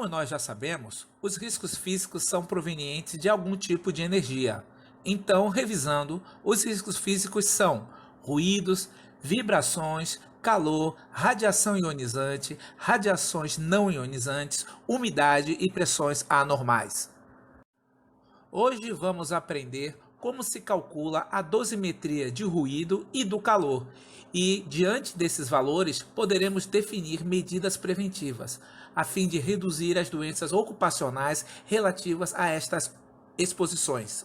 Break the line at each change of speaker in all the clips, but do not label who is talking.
Como nós já sabemos, os riscos físicos são provenientes de algum tipo de energia. Então, revisando, os riscos físicos são ruídos, vibrações, calor, radiação ionizante, radiações não ionizantes, umidade e pressões anormais. Hoje vamos aprender como se calcula a dosimetria de ruído e do calor. E, diante desses valores, poderemos definir medidas preventivas, a fim de reduzir as doenças ocupacionais relativas a estas exposições.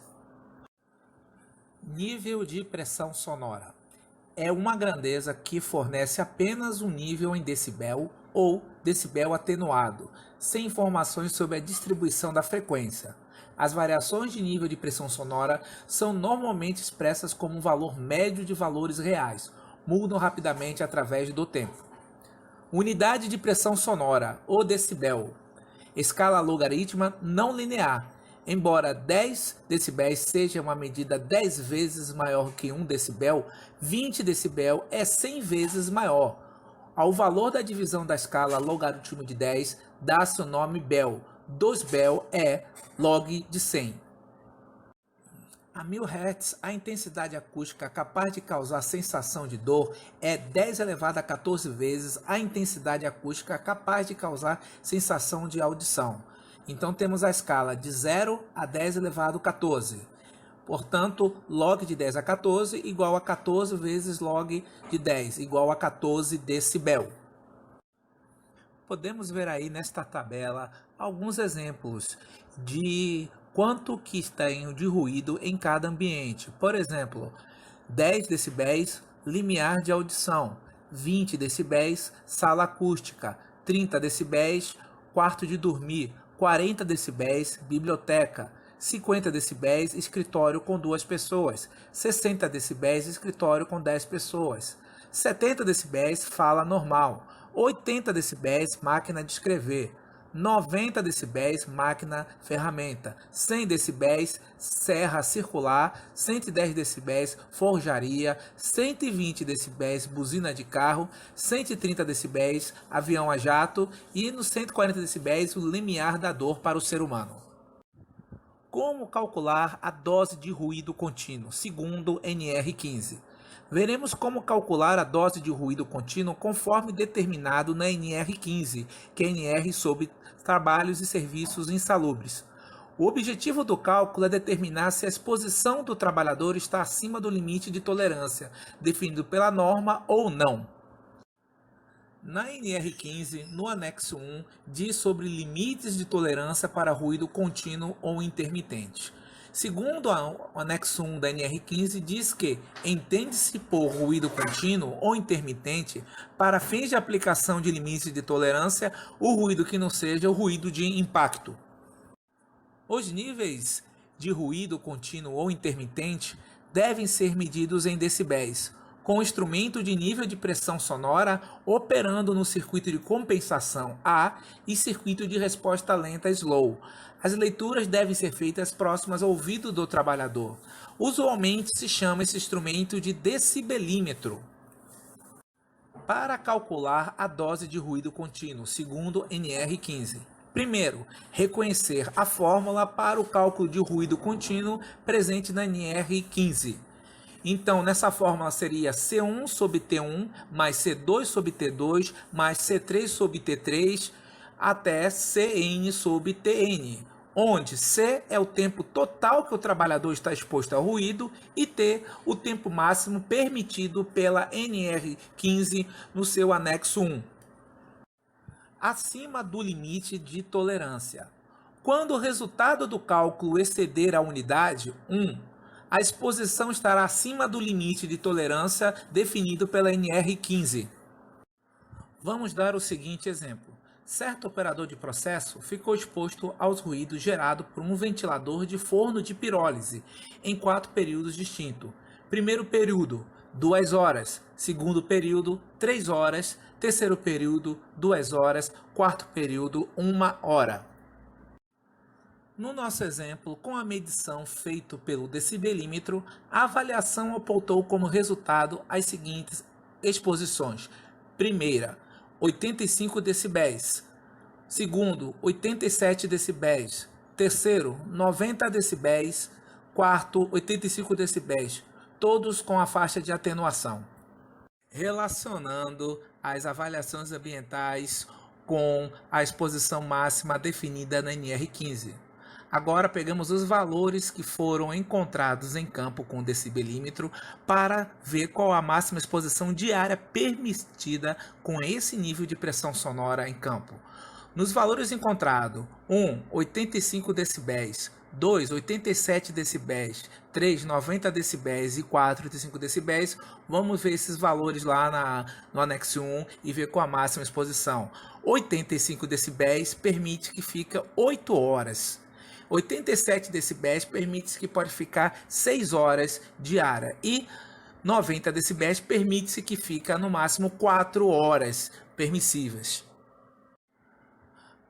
Nível de pressão sonora é uma grandeza que fornece apenas um nível em decibel ou decibel atenuado, sem informações sobre a distribuição da frequência. As variações de nível de pressão sonora são normalmente expressas como um valor médio de valores reais, mudam rapidamente através do tempo. Unidade de pressão sonora, ou decibel. Escala logarítmica não linear. Embora 10 decibéis seja uma medida 10 vezes maior que 1 decibel, 20 decibel é 100 vezes maior. Ao valor da divisão da escala logaritmo de 10, dá-se o nome bel. 2 bel é log de 100. A 1000 Hz, a intensidade acústica capaz de causar sensação de dor é 10 elevado a 14 vezes a intensidade acústica capaz de causar sensação de audição. Então temos a escala de 0 a 10 elevado a 14. Portanto, log de 10 a 14 igual a 14 vezes log de 10, igual a 14 decibel. Podemos ver aí nesta tabela alguns exemplos de quanto que tem de ruído em cada ambiente. Por exemplo, 10 decibéis, limiar de audição, 20 decibéis, sala acústica, 30 decibéis, quarto de dormir, 40 decibéis, biblioteca, 50 decibéis, escritório com 2 pessoas, 60 decibéis, escritório com 10 pessoas, 70 decibéis, fala normal, 80 decibéis, máquina de escrever, 90 decibéis, máquina ferramenta, 100 decibéis, serra circular, 110 decibéis, forjaria, 120 decibéis, buzina de carro, 130 decibéis, avião a jato e nos 140 decibéis, o limiar da dor para o ser humano. Como calcular a dose de ruído contínuo, segundo NR15? Veremos como calcular a dose de ruído contínuo conforme determinado na NR15, que é NR sobre trabalhos e serviços insalubres. O objetivo do cálculo é determinar se a exposição do trabalhador está acima do limite de tolerância, definido pela norma ou não. Na NR15, no anexo 1, diz sobre limites de tolerância para ruído contínuo ou intermitente. Segundo o anexo 1 da NR15, diz que entende-se por ruído contínuo ou intermitente, para fins de aplicação de limites de tolerância, o ruído que não seja o ruído de impacto. Os níveis de ruído contínuo ou intermitente devem ser medidos em decibéis, com instrumento de nível de pressão sonora operando no circuito de compensação A e circuito de resposta lenta slow. As leituras devem ser feitas próximas ao ouvido do trabalhador. Usualmente se chama esse instrumento de decibelímetro. Para calcular a dose de ruído contínuo, segundo NR15. Primeiro, reconhecer a fórmula para o cálculo de ruído contínuo presente na NR15. Então, nessa fórmula seria C1 sobre T1 mais C2 sobre T2 mais C3 sobre T3 até Cn sobre Tn, onde C é o tempo total que o trabalhador está exposto ao ruído e T o tempo máximo permitido pela NR15 no seu anexo 1. Acima do limite de tolerância. Quando o resultado do cálculo exceder a unidade 1, a exposição estará acima do limite de tolerância definido pela NR15. Vamos dar o seguinte exemplo. Certo operador de processo ficou exposto aos ruídos gerados por um ventilador de forno de pirólise em 4 períodos distintos. Primeiro período, 2 horas. Segundo período, 3 horas. Terceiro período, 2 horas. Quarto período, 1 hora. No nosso exemplo, com a medição feita pelo decibelímetro, a avaliação apontou como resultado as seguintes exposições. Primeira, 85 decibéis. Segundo, 87 decibéis. Terceiro, 90 decibéis. Quarto, 85 decibéis. Todos com a faixa de atenuação. Relacionando as avaliações ambientais com a exposição máxima definida na NR15. Agora pegamos os valores que foram encontrados em campo com decibelímetro para ver qual a máxima exposição diária permitida com esse nível de pressão sonora em campo. Nos valores encontrados, 1, 85 decibéis, 2, 87 decibéis, 3, 90 decibéis e 4, 85 decibéis, vamos ver esses valores lá no anexo 1 e ver qual a máxima exposição. 85 decibéis permite que fique 8 horas. 87 decibéis permite que pode ficar 6 horas diária. E 90 decibéis permite que fica no máximo 4 horas permissíveis.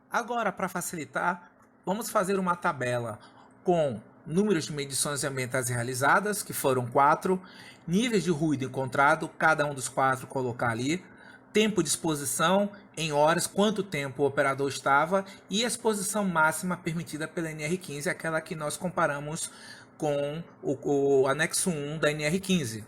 Agora, para facilitar, vamos fazer uma tabela com números de medições ambientais realizadas, que foram 4, níveis de ruído encontrado, cada um dos 4 colocar ali, tempo de exposição em horas, quanto tempo o operador estava, e a exposição máxima permitida pela NR15, aquela que nós comparamos com o anexo 1 da NR15.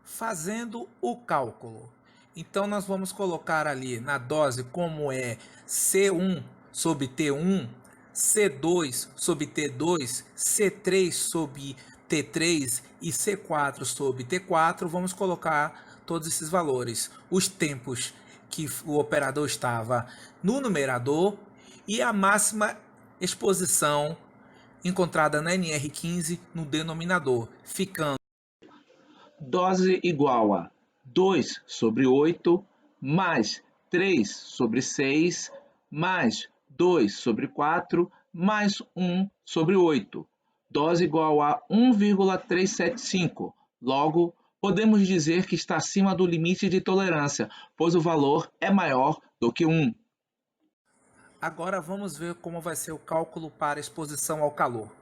Fazendo o cálculo. Então, nós vamos colocar ali na dose como é C1 sobre T1, C2 sobre T2, C3 sobre T3 e C4 sobre T4. Vamos colocar todos esses valores. Os tempos que o operador estava no numerador e a máxima exposição encontrada na NR15 no denominador, ficando
dose igual a 2 sobre 8, mais 3 sobre 6, mais 2 sobre 4, mais 1 sobre 8. Dose igual a 1,375. Logo, podemos dizer que está acima do limite de tolerância, pois o valor é maior do que 1.
Agora vamos ver como vai ser o cálculo para exposição ao calor.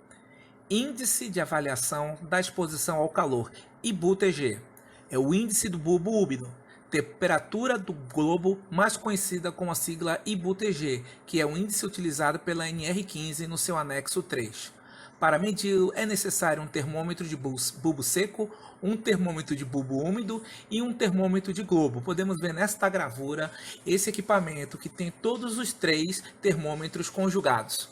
Índice de avaliação da exposição ao calor, IBU-TG. É o índice do bulbo úmido, temperatura do globo, mais conhecida com a sigla IBU-TG, que é o índice utilizado pela NR15 no seu anexo 3. Para medi-lo é necessário um termômetro de bulbo seco, um termômetro de bulbo úmido e um termômetro de globo. Podemos ver nesta gravura esse equipamento que tem todos os 3 termômetros conjugados.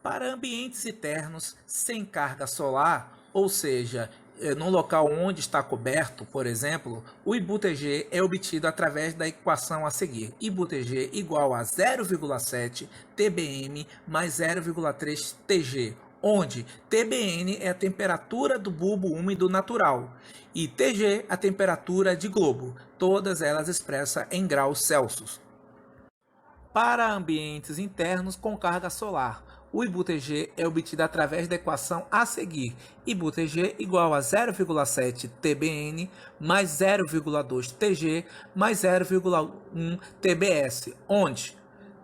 Para ambientes internos sem carga solar, ou seja, num local onde está coberto, por exemplo, o IBU-TG é obtido através da equação a seguir. IBU-TG igual a 0,7 TBM mais 0,3 TG, onde TBN é a temperatura do bulbo úmido natural e TG a temperatura de globo, todas elas expressas em graus Celsius. Para ambientes internos com carga solar, o IBU-TG é obtido através da equação a seguir. IBU-TG igual a 0,7 TBN mais 0,2 TG mais 0,1 TBS, onde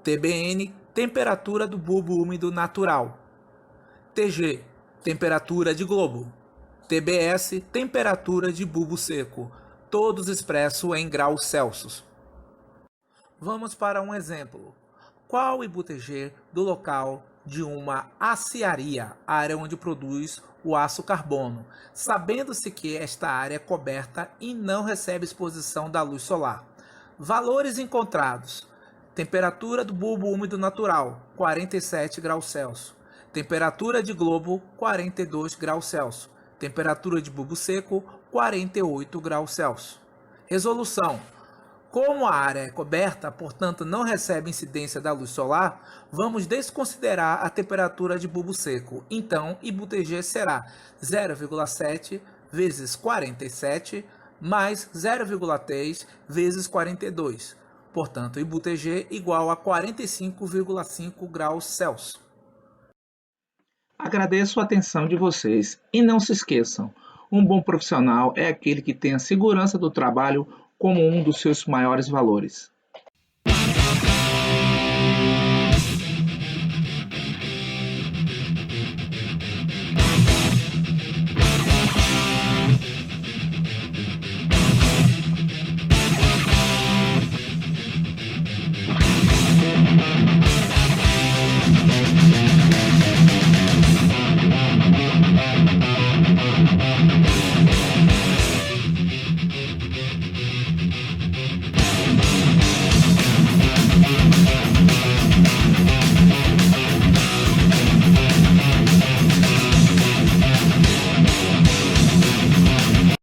TBN, temperatura do bulbo úmido natural, TG, temperatura de globo, TBS, temperatura de bulbo seco, todos expressos em graus Celsius. Vamos para um exemplo. Qual o IBU-TG do local de uma aciaria, área onde produz o aço carbono, sabendo-se que esta área é coberta e não recebe exposição da luz solar? Valores encontrados: temperatura do bulbo úmido natural, 47 graus Celsius. Temperatura de globo, 42 graus Celsius. Temperatura de bulbo seco, 48 graus Celsius. Resolução: como a área é coberta, portanto não recebe incidência da luz solar, vamos desconsiderar a temperatura de bulbo seco. Então, IBU-TG será 0,7 vezes 47 mais 0,3 vezes 42. Portanto, IBU-TG igual a 45,5 graus Celsius.
Agradeço a atenção de vocês e não se esqueçam, um bom profissional é aquele que tem a segurança do trabalho como um dos seus maiores valores.